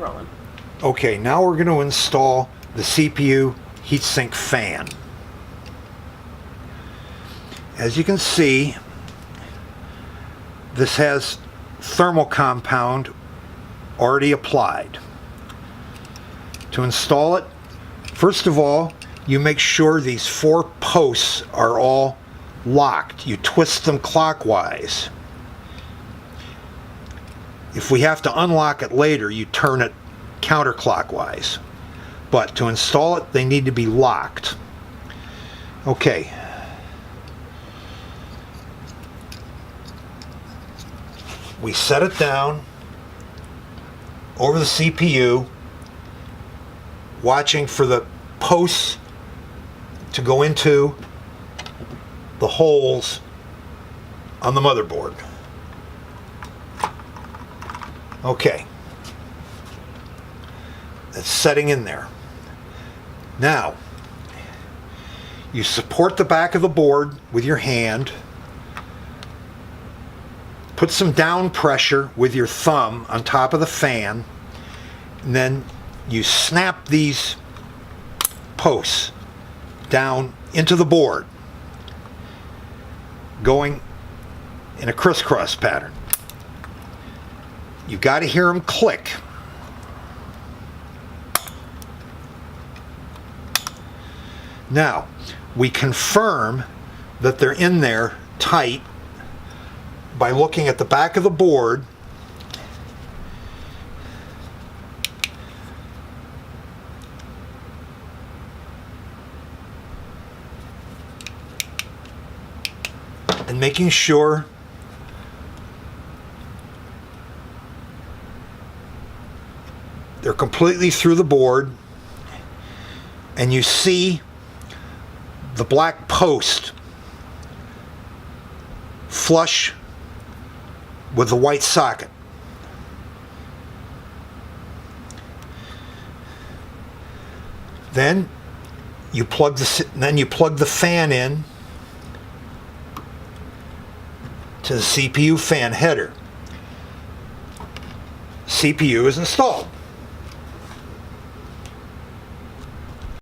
rolling. Okay, now we're going to install the CPU heatsink fan. As you can see, this has thermal compound already applied. To install it, first of all, you make sure these 4 posts are all locked. You twist them clockwise. If we have to unlock it later, you turn it counterclockwise. But to install it, they need to be locked. Okay. We set it down over the CPU, watching for the posts to go into the holes on the motherboard. Okay. It's setting in there. Now, you support the back of the board with your hand. Put some down pressure with your thumb on top of the fan, and then you snap these posts down into the board, going in a crisscross pattern. You got to hear them click. Now, we confirm that they're in there tight by looking at the back of the board and making sure they're completely through the board, and you see the black post flush with the white socket. Then you plug the fan in to the CPU fan header. CPU is installed.